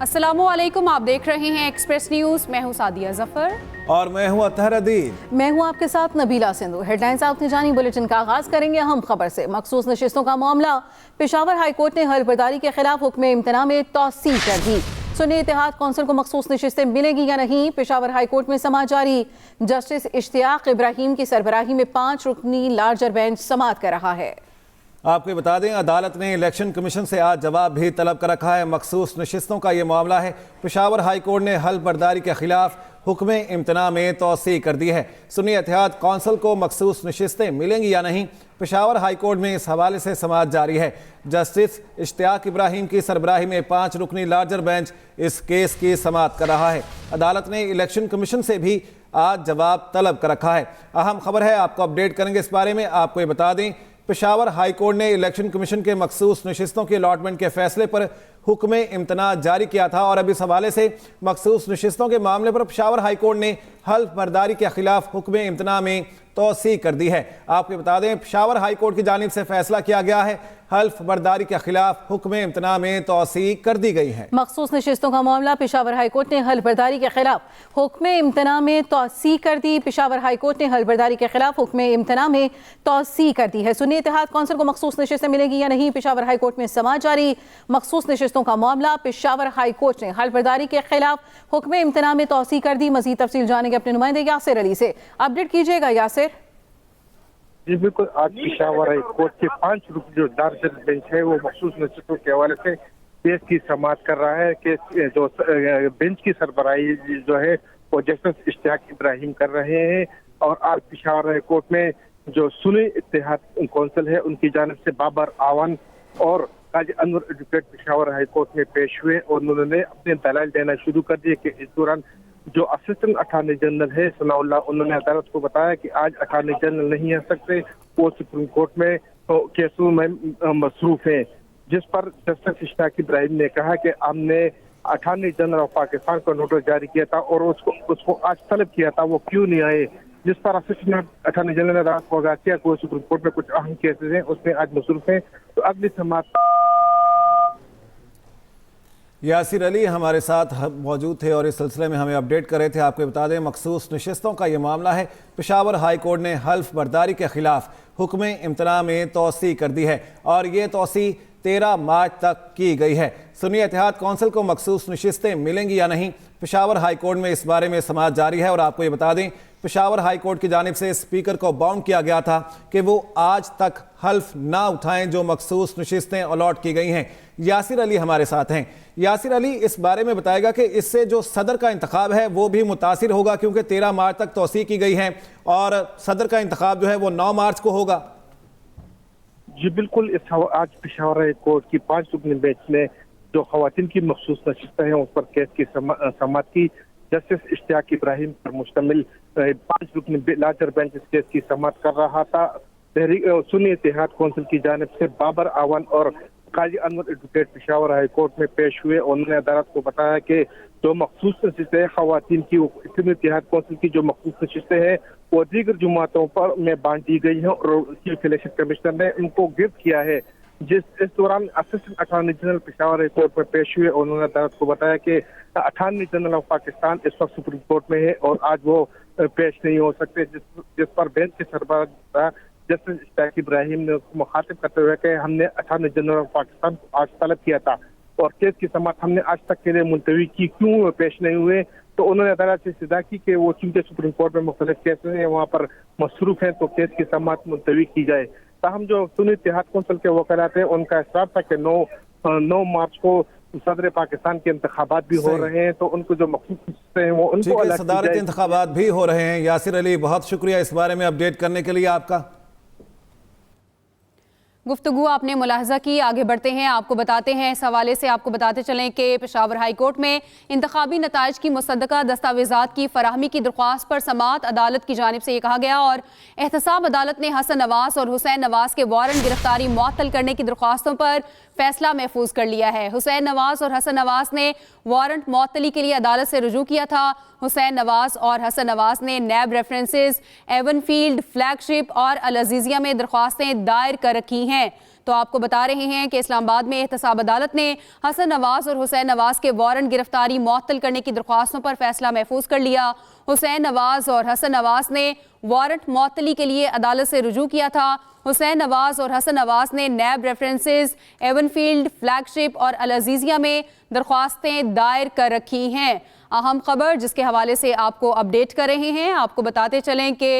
अस्सलामुअलैकुम, आप देख रहे हैं एक्सप्रेस न्यूज। मैं हूं सादिया जफर और मैं हूं अतहर अदील। मैं हूं आपके साथ नबीला सिंधु। हेडलाइंस आपने जानी, बुलेटिन का आगाज करेंगे अहम खबर से। मखसूस नशिस्तों का मामला, पेशावर हाई कोर्ट ने हलफबर्दारी के खिलाफ हुक्म इम्तना में तौसीह कर दी। सुन्नी इत्तेहाद कौंसिल को मखसूस नशिस्तें मिलेंगी या नहीं, पेशावर हाई कोर्ट में समाअत जारी। जस्टिस इश्तियाक इब्राहिम की सरबराही में 5 रुकनी लार्जर बेंच समाअत कर रहा है। आपको बता दें, अदालत ने इलेक्शन कमीशन से आज जवाब भी तलब कर रखा है। मखसूस नशिस्तों का ये मामला है। पेशावर हाई कोर्ट ने हलफबर्दारी के खिलाफ हुक्म इम्तना में तौसीह कर दी है। सुन्नी इत्तेहाद कौंसिल को मखसूस नशिस्तें मिलेंगी या नहीं, पेशावर हाई कोर्ट में इस हवाले से समाअत जारी है। जस्टिस इश्तियाक इब्राहिम की सरबराही में 5 रुकनी लार्जर बेंच इस केस की समाअत कर रहा है। अदालत ने इलेक्शन कमीशन से भी आज जवाब तलब कर रखा है। अहम खबर है, आपको अपडेट करेंगे इस बारे में। आपको ये बता दें, पेशावर हाई कोर्ट ने इलेक्शन कमीशन के मखसूस नशिस्तों की अलॉटमेंट के फैसले पर हुक्म इम्तना जारी किया था और अब इस हवाले से मखसूस नशिस्तों के मामले पर पेशावर हाई कोर्ट ने हलफबर्दारी के खिलाफ हुक्म इम्तना में तौसीह कर दी है। आपको बता दें, पेशावर हाई कोर्ट की जानिब से फैसला किया गया है, हल्फबर्दारी के खिलाफ हुक्म इम्तना में तौसीह कर दी गई है। मखसूस नशिस्तों का मामला, पेशावर हाई कोर्ट ने हल्फबर्दारी के खिलाफ हुक्म इम्तना में तौसीह कर दी। पेशावर हाई कोर्ट ने हल्फबर्दारी के खिलाफ हुक्म इम्तना में तौसीह कर दी है। सुन्नी इत्तेहाद कौंसिल को मखसूस नशिस्तें मिलेंगी या नहीं, पेशावर हाई कोर्ट में समाअत जारी। मखसूस नशिस्तों का मामला, पेशावर हाई कोर्ट ने हल्फबर्दारी के खिलाफ हुक्म इम्तना में तौसीह कर दी। मजीद तफसील जानेंगे अपने नुमाइंदे यासिर अली से। अपडेट कीजिएगा यासिर। जी बिल्कुल, आज पेशावर हाई कोर्ट के 5 रुकनी जो लार्जर बेंच है वो मखसूस नशिस्तों के हवाले से केस की समाअत कर रहा है। केस जो बेंच की सरबराही जो है वो जस्टिस इश्तियाक इब्राहिम कर रहे हैं और आज पेशावर हाई कोर्ट में जो सुन्नी इत्तेहाद कौंसिल है उनकी जानिब से बाबर आवन और Qazi Anwar advocate Peshawar high court में पेश हुए और उन्होंने अपने दलाइल देना शुरू कर दिए कि इस दौरान जो असिस्टेंट अटॉर्नी जनरल है सनाउल्लाह, उन्होंने अदालत को बताया कि आज अटॉर्नी जनरल नहीं आ सकते, वो सुप्रीम कोर्ट में केसों में मसरूफ है। जिस पर जस्टिस इश्तियाक इब्राहिम ने कहा कि हमने अटॉर्नी जनरल ऑफ पाकिस्तान को नोटिस जारी किया था और उसको आज तलब किया था, वो क्यों नहीं आए। जिस पर असिस्टेंट अटॉर्नी जनरल ने अदालत को आगाह किया कि वो सुप्रीम कोर्ट में कुछ अहम केसेस हैं, उसमें आज मसरूफ है। तो अगली समाअत यासिर अली हमारे साथ मौजूद थे और इस सिलसिले में हमें अपडेट कर रहे थे। आपको बता दें, मखसूस नशिस्तों का ये मामला है। पेशावर हाई कोर्ट ने हल्फबर्दारी के खिलाफ हुक्म इम्तना में तौसीह कर दी है और ये तौसीह 13 मार्च तक की गई है। सुन्नी इत्तेहाद कौंसिल को मखसूस नशिस्तें मिलेंगी या नहीं, पेशावर हाई कोर्ट में इस बारे में समाअत जारी है। और आपको ये बता दें, पेशावर हाई कोर्ट की जानिब से स्पीकर को बाउंड किया गया था कि वो आज तक हल्फ ना उठाएं जो मखसूस नशिस्तें अलॉट की गई हैं। यासिर अली हमारे साथ हैं। यासिर अली, इस बारे में बताएगा कि इससे जो सदर का इंतखाब है वो भी मुतासिर होगा, क्योंकि 13 मार्च तक तौसीह की गई है और सदर का इंतखाब जो है वो 9 मार्च को होगा। जी बिल्कुल, आज पेशावर हाई कोर्ट की 5 रुकनी बेंच ने जो खवातीन की मखसूस नशिस्तें हैं उस पर केस की समाअत की। जस्टिस इश्तियाक इब्राहिम पर मुश्तमिल 5 रुकनी लार्जर बेंच इस केस की समाअत कर रहा था। सुन्नी इत्तेहाद कौंसिल की जानिब से बाबर आवन और Qazi Anwar advocate Peshawar high court में पेश हुए। उन्होंने अदालत को बताया कि जो मखसूस नशिस्तें खवातीन की, सुन्नी इत्तेहाद कौंसिल की जो मखसूस नशिस्तें हैं वो दीगर जुमातों पर में बांट दी गई है और चीफ इलेक्शन कमिश्नर ने उनको गिफ्ट किया है। इस दौरान assistant attorney general Peshawar high court में पेश हुए। उन्होंने अदालत को बताया कि अटॉर्नी जनरल ऑफ पाकिस्तान इस वक्त सुप्रीम कोर्ट में है और आज वो पेश नहीं हो सकते। जिस पर बेंच के सरबराह जस्टिस इश्तियाक इब्राहिम ने उसको मुखातिब करते हुए कि हमने अटॉर्नी जनरल ऑफ पाकिस्तान को आज तलब किया था और केस की समाअत हमने आज तक के लिए मुलतवी की, क्यों पेश नहीं हुए। तो उन्होंने अदालत से इस्तदा की कि वो चूंकि सुप्रीम कोर्ट में मुख्तलिफ केसेस हैं, वहाँ पर मसरूफ हैं, तो केस की समाअत मुलतवी की जाए। ताहम जो सुन्नी इत्तेहाद कौंसिल के वकालत हैं उनका इसरार था कि 9 मार्च को सदर पाकिस्तान के इंतखाबात भी हो रहे हैं, तो उनको जो मखसूस हैं वो उनको सदारती इंतखाबात भी हो रहे हैं। यासिर अली, बहुत शुक्रिया इस बारे में अपडेट करने के लिए आपका। गुफ्तगू आपने मुलाहजा की। आगे बढ़ते हैं, आपको बताते हैं, इस हवाले से आपको बताते चलें कि पेशावर हाई कोर्ट में इंतखाबी नताइज की मुसद्दका दस्तावेजात की फराहमी की दरख्वास्त पर समाअत अदालत की जानिब से ये कहा गया और एहतसाब अदालत ने हसन नवाज और हुसैन नवाज के वारंट गिरफ्तारी मुअत्तल करने की दरख्वास्तों पर फैसला महफूज कर लिया है। हुसैन नवाज और हसन नवाज ने वारंट मुअत्तली के लिए अदालत से रुजू किया था। हुसैन नवाज और हसन नवाज ने नैब रेफरेंसेस, एवनफील्ड, फ्लैगशिप और अल अजीजिया में दरख्वास्तें दायर कर रखी हैं। तो आपको बता रहे हैं कि इस्लामाबाद में एहतसाब अदालत ने हसन नवाज और हुसैन नवाज के वारंट गिरफ्तारी मुअत्तल करने की दरख्वास्तों पर फैसला महफूज कर लिया। हुसैन नवाज और हसन नवाज ने वारंट मुअत्तली के लिए अदालत से रुजू किया था। हुसैन नवाज और हसन नवाज ने नैब रेफरेंसेस, एवनफील्ड, फ्लैगशिप और अल अजीजिया में दरख्वास्तें दायर कर रखी हैं। अहम खबर जिसके हवाले से आपको अपडेट कर रहे हैं, आपको बताते चलें कि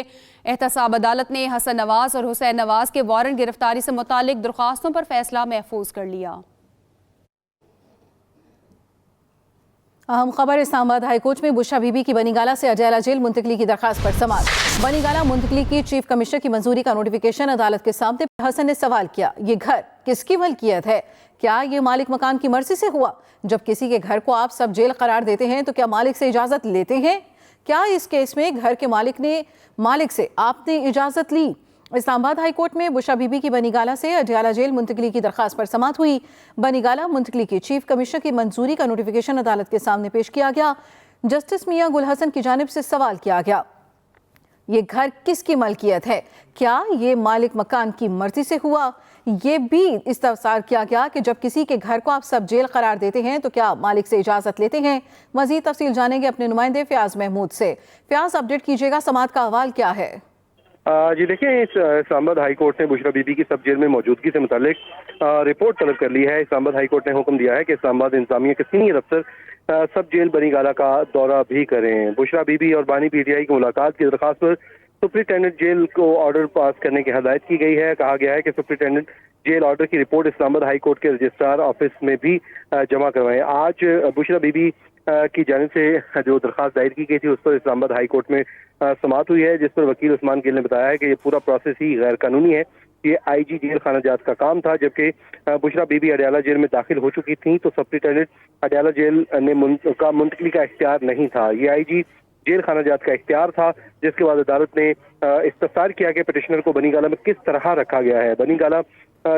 एहतसाब अदालत ने हसन नवाज और हुसैन नवाज के वारंट गिरफ्तारी से मुतालिक दरख्वास्तों पर फैसला महफूज कर लिया। अहम खबर इस्लामाबाद हाईकोर्ट में बुशरा बीबी की बनीगाला से अडयाला जेल मुंतकली की दरखास्त पर समाअत। बनीगाला मुंतकली की चीफ कमिश्नर की मंजूरी का नोटिफिकेशन अदालत के सामने। हसन ने सवाल किया, ये घर किसकी मलकियत है? क्या ये मालिक मकान की मर्जी से हुआ? जब किसी के घर को आप सब जेल करार देते हैं तो क्या मालिक से इजाजत लेते हैं? क्या इस केस में घर के मालिक से आपने इजाजत ली? इस्लामाबाद हाई कोर्ट में बुशरा बीबी की बनीगाला से अडयाला जेल मुंतकली की दरखास्त पर समाअत हुई। बनीगाला मुंतकली की चीफ कमिश्नर की मंजूरी का नोटिफिकेशन अदालत के सामने पेश किया गया। जस्टिस मियां गुल हसन की जानिब से सवाल किया गया, ये घर किसकी मलकियत है? क्या ये मालिक मकान की मर्जी से हुआ? ये भी इस्तफसार किया गया कि जब किसी के घर को आप सब जेल करार देते हैं तो क्या मालिक से इजाजत लेते हैं? मजीद तफसील जानेंगे अपने नुमाइंदे फयाज महमूद से। फयाज, अपडेट कीजिएगा, समाअत का अहवाल क्या है? जी देखिए, इस्लामाबाद हाई कोर्ट ने बुशरा बीबी की सब जेल में मौजूदगी से मुतालिक रिपोर्ट तलब कर ली है। इस्लामाबाद हाई कोर्ट ने हुक्म दिया है कि इस्लामाबाद इंतजामिया के सीनियर अफसर सब जेल बनीगाला का दौरा भी करें। बुशरा बीबी और बानी पीटीआई की मुलाकात की दरखास्त पर सुप्रिंटेंडेंट जेल को ऑर्डर पास करने की हदायत की गई है। कहा गया है कि सुप्रिंटेंडेंट जेल ऑर्डर की रिपोर्ट इस्लामाबाद हाई कोर्ट के रजिस्ट्रार ऑफिस में भी जमा करवाएं। आज बुशरा बीबी की जानिब से जो दरखास्त दायर की गई थी उस पर इस्लामाबाद हाई कोर्ट में समाअत हुई है, जिस पर वकील उस्मान गिल ने बताया है कि ये पूरा प्रोसेस ही गैर कानूनी है। ये आईजी जेल खाना जात का काम था। जबकि बुशरा बीबी अडयाला जेल में दाखिल हो चुकी थी तो सुप्रिंटेंडेंट अडयाला जेल ने मुंतकली का इख्तियार नहीं था, ये आईजी जेल खाना जात का इख्तियार था। जिसके बाद अदालत ने इस्तफसार किया कि पिटिशनर को बनीगाला में किस तरह रखा गया है। बनीगाला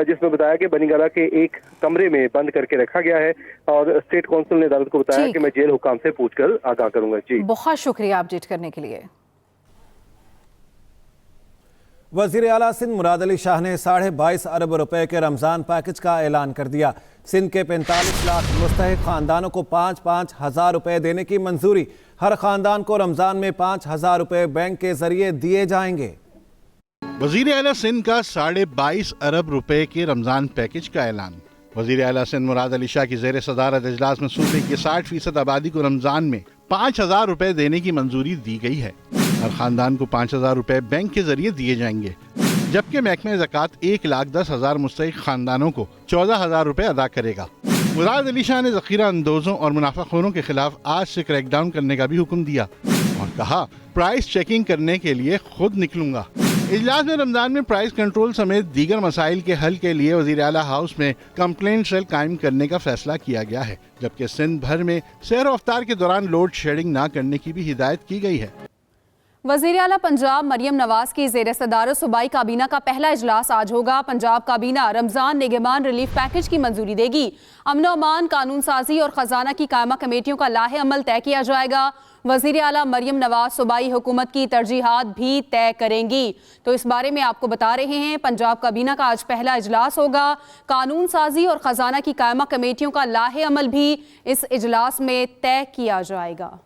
जिसमें बताया कि बनीगाला के एक कमरे में बंद करके रखा गया है और स्टेट काउंसिल ने अदालत को बताया कि मैं जेल हुकाम से पूछकर आगाह करूंगा। जी, बहुत शुक्रिया अपडेट करने के लिए। वज़ीर आला सिंध मुराद अली शाह ने 22.5 अरब रुपए के रमज़ान पैकेज का ऐलान कर दिया। सिंध के 45 लाख मुस्तहिक खानदानों को 5-5 हज़ार रुपए देने की मंजूरी। हर खानदान को रमज़ान में 5,000 रुपए बैंक के जरिए दिए जाएंगे। वज़ीर आला सिंध का 22.5 अरब रुपए के रमज़ान पैकेज का ऐलान। वज़ीर आला सिंध मुराद अली शाह की ज़ेर सदारत इजलास में सूबे की 60% आबादी को रमज़ान में 5,000 रुपए देने की मंजूरी दी गई है। हर खानदान को 5,000 रुपए बैंक के जरिए दिए जाएंगे, जबकि महकमे ज़कात 1,10,000 मुस्तहिक खानदानों को 14,000 रुपए अदा करेगा। मुराद अली शाह ने ज़ख़ीरा अंदोज़ों और मुनाफाखोरों के खिलाफ आज से क्रैकडाउन करने का भी हुक्म दिया और कहा, प्राइस चेकिंग करने के लिए खुद निकलूंगा। इजलास में रमजान में प्राइस कंट्रोल समेत दीगर मसाइल के हल के लिए वज़ीर आला हाउस में कंप्लेंट सेल कायम करने का फैसला किया गया है, जबकि सिंध भर में सहर व अफ्तार के दौरान लोड शेडिंग न करने की भी हिदायत की गई है। वज़ीर आला पंजाब मरियम नवाज की ज़ेर सदारत सूबाई काबीना का पहला इजलास आज होगा। पंजाब काबीना रमज़ान निगहमान रिलीफ पैकेज की मंजूरी देगी। अमन अमान, कानून साजी और खजाना की कायमा कमेटियों का लाहे अमल तय किया जाएगा। वज़ीर आला मरियम नवाज सूबाई हुकूमत की तरजीहात भी तय करेंगी। तो इस बारे में आपको बता रहे हैं, पंजाब काबीना का आज पहला इजलास होगा। कानून साजी और खजाना की कायमा कमेटियों का लाहे अमल भी इस इजलास में तय किया जाएगा।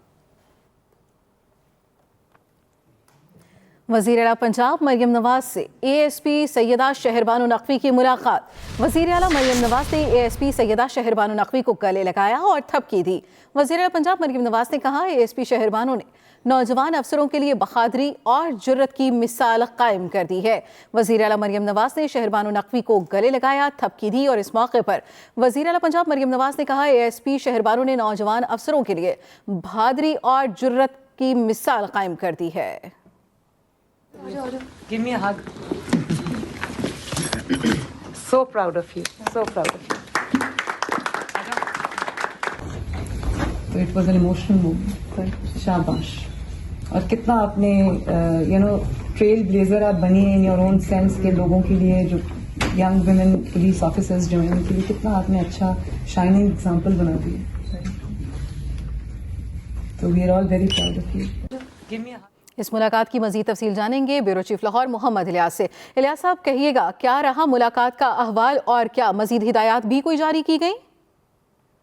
वज़ीर आला पंजाब मरियम नवाज से ASP सैयदा शहरबानो नकवी की मुलाकात। वज़ीर आला मरियम नवाज ने ASP सैयदा शहरबानो नकवी को गले लगाया और थपकी दी। वज़ीर आला पंजाब मरियम नवाज ने कहा, ASP शहरबानो ने नौजवान अफसरों के लिए बहादुरी और जुर्रत की मिसाल कायम कर दी है। वज़ीर आला मरियम नवाज ने शहरबानो नकवी को गले लगाया, थपकी दी और इस मौके पर वज़ीर आला पंजाब मरियम नवाज ने कहा, ASP शहरबानो ने नौजवान अफसरों के लिए बहादुरी और जुर्रत की मिसाल कायम कर दी है। Give me a hug. So proud of you. So proud of you. So it was an emotional moment. शाबाश। और कितना आपने ट्रेल ब्लेजर आप बनी इन योर ओन सेंस के लोगों के लिए, जो यंग वुमेन पुलिस ऑफिसर्स जो हैं उनके लिए कितना आपने अच्छा शाइनिंग एग्जांपल बना दिया। तो we are all very proud of you. Give me a hug. इस मुलाकात की मजीद तफसील जानेंगे ब्यूरो चीफ लाहौर मोहम्मद इलियास से। इलियास साहब, कहिएगा क्या रहा मुलाकात का अहवाल और क्या मजीद हिदायत भी कोई जारी की गई?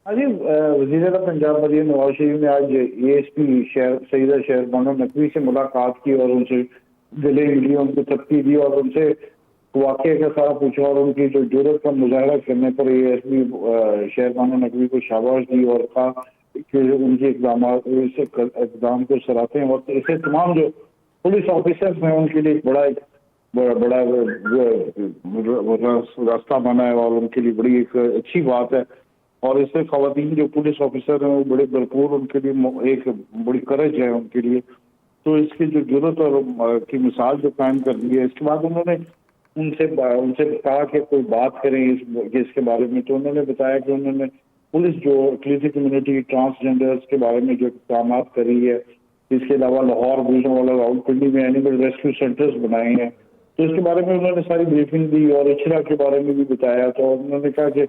हाँ जी, वज़ीर आला पंजाब मरीम नवाज शरीफ ने आज ASP शहर सईदा शहर बानो नकवी से मुलाकात की और उनसे गले मिली, उनको तब्की दी और उनसे वाक़े का सारा पूछा और उनकी जो जुर्रत का मुजाहरा करने पर ASP शहर बानो नकवी को शाबाश दी और कहा कि उनके इक़दाम को सराहते हैं और इसे तमाम जो पुलिस ऑफिसर्स हैं उनके लिए बड़ा रास्ता बना है और उनके लिए बड़ी एक अच्छी बात है। और इससे खवातीन जो पुलिस ऑफिसर हैं वो बड़े भरपूर, उनके लिए एक बड़ी करज है उनके लिए। तो इसकी जो जरूरत और की मिसाल जो कायम कर दी है, इसके बाद उन्होंने उनसे कहा कि कोई बात करें इसके बारे में। तो उन्होंने बताया कि उन्होंने पुलिस जो अक़लीती कम्युनिटी ट्रांसजेंडर्स के बारे में जो काम कर रही है, इसके अलावा लाहौर गुजरांवाला रावलपिंडी में एनिमल रेस्क्यू सेंटर्स बनाए हैं, तो इसके बारे में उन्होंने सारी ब्रीफिंग दी और इचरा के बारे में भी बताया। तो उन्होंने कहा कि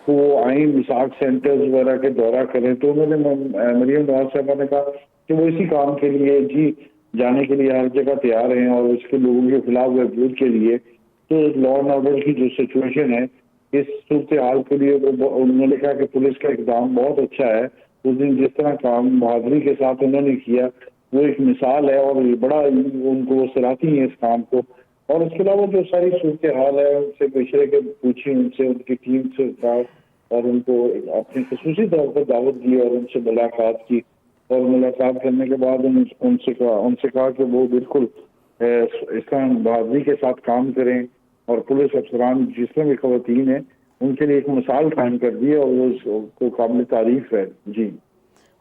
वो आए मिसाक सेंटर्स वगैरह के दौरा करें। तो उन्होंने मरीम नवाज साहबा ने कहा कि वो इसी काम के लिए जाने के लिए हर जगह तैयार हैं और उसके लोगों के खिलाफ बहबूद के लिए। तो लॉ एंड ऑर्डर की जो सिचुएशन है इस सूरत हाल के लिए उन्होंने कहा कि पुलिस का इक़दाम बहुत अच्छा है। उस दिन जिस तरह काम बहादुरी के साथ उन्होंने किया वो एक मिसाल है और बड़ा उनको सराहती है इस काम को। और इसके अलावा जो सारी सूरत हाल है उनसे पिछड़े के पूछी, उनसे उनकी टीम से और उनको अपनी खसूसी तौर पर दावत दी और उनसे मुलाकात की। और मुलाकात करने के बाद उनसे कहा कि वो बिल्कुल इस तरह बहादुरी के साथ काम करें और पुलिस अफसरान जिसमें भी खवातीन हैं उनके लिए एक मिसाल कायम कर दी है और वो काबिल तारीफ है। जी,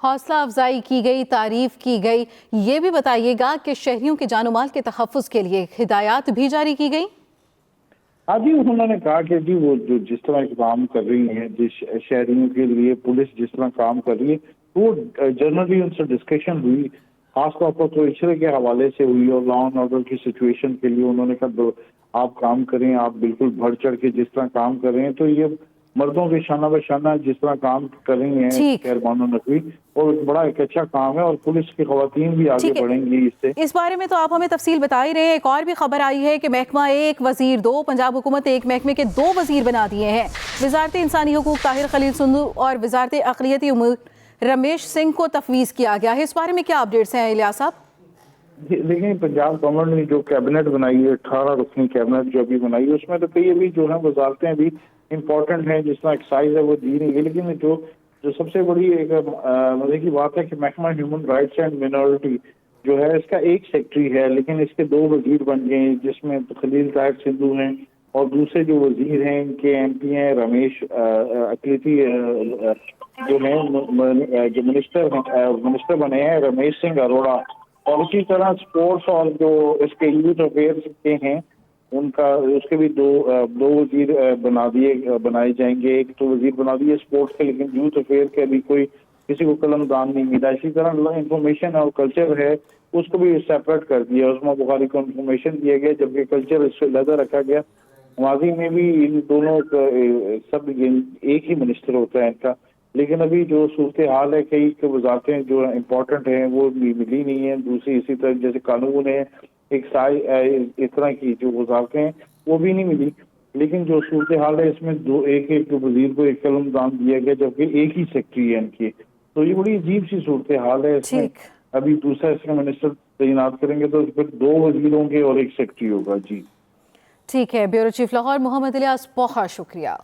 हौसला अफजाई की गई, तारीफ की गई। ये भी बताइएगा कि शहरियों के जानो माल के तहफ़्फ़ुज़ के लिए हिदायत भी जारी की गई? हाँ जी, उन्होंने कहा कि जी वो जो जिस तरह काम कर रही हैं, जिस शहरियों के लिए पुलिस जिस तरह काम कर रही है, वो जनरली उनसे डिस्कशन हुई, खासतौर पर तो इशरे के हवाले से हुई और लॉ एंड ऑर्डर की सिचुएशन के लिए उन्होंने कहा आप काम करें, आप बिल्कुल बढ़ चढ़ के जिस तरह काम कर रहे हैं। तो ये मर्दों के शाना बशाना जिस तरह काम कर रही हैं शहर बानो नकवी, और बड़ा एक अच्छा काम है और पुलिस की खवातीन भी आगे बढ़ेंगी इससे। इस बारे में तो आप हमें तफसील बता ही रहे हैं। एक और भी खबर आई है कि महकमा एक वजीर दो, पंजाब हुकूमत एक महकमे के 2 वजीर बना दिए हैं। वजारत इंसानी हकूक ताहिर खलील संधू और वजारत अक़लियती उमूर रमेश सिंह को तफवीज़ किया गया है। इस बारे में क्या अपडेट्स हैं इलियास साहब? लेकिन पंजाब गवर्नमेंट ने जो कैबिनेट बनाई है, 18 रुकनी कैबिनेट जो अभी बनाई है, उसमें तो कई अभी जो है वजारतें भी इम्पोर्टेंट हैं, जिस तरह एक्साइज है वो दी नहीं है। लेकिन जो सबसे बड़ी एक मजे की बात है कि महकमा ह्यूमन राइट्स एंड मिनॉरिटी जो है इसका एक सेक्रेटरी है, लेकिन इसके 2 वजीर बन गए हैं, जिसमें खलील ताहिर सिंधू हैं और दूसरे जो वजीर हैं इनके MP हैं रमेश अक़लियती जो है जो मिनिस्टर बने हैं रमेश सिंह अरोड़ा। और उसी तरह स्पोर्ट्स और जो इसके यूथ अफेयर्स के हैं उनका उसके भी दो वजीर बनाए जाएंगे। एक तो वजीर बना दिए स्पोर्ट्स के, लेकिन यूथ अफेयर के अभी कोई किसी को कलमदान नहीं मिला। इसी तरह इंफॉर्मेशन और कल्चर है उसको भी सेपरेट कर दिया, उस्मा बुखारी को इंफॉर्मेशन दिया गया, जबकि कल्चर इससे अलग रखा गया। माजी में भी इन दोनों सब एक ही मिनिस्टर होता है इनका, लेकिन अभी जो सूरत हाल है कई वजारतें जो इम्पोर्टेंट हैं वो मिली नहीं है। दूसरी इसी तरह जैसे कानून है, एक इस तरह की जो वजारतें हैं वो भी नहीं मिली। लेकिन जो सूरत हाल है इसमें एक वजीर को एक कलमदान दिया गया, जबकि एक ही सेक्रेटरी है इनकी। तो ये बड़ी अजीब सी सूरत हाल है। इसमें अभी दूसरा इसका मिनिस्टर तैनात करेंगे तो फिर 2 वजीर होंगे और एक सेक्रेटरी होगा। जी ठीक है। ब्यूरो चीफ लाहौर मोहम्मद इलियास, बहुत शुक्रिया।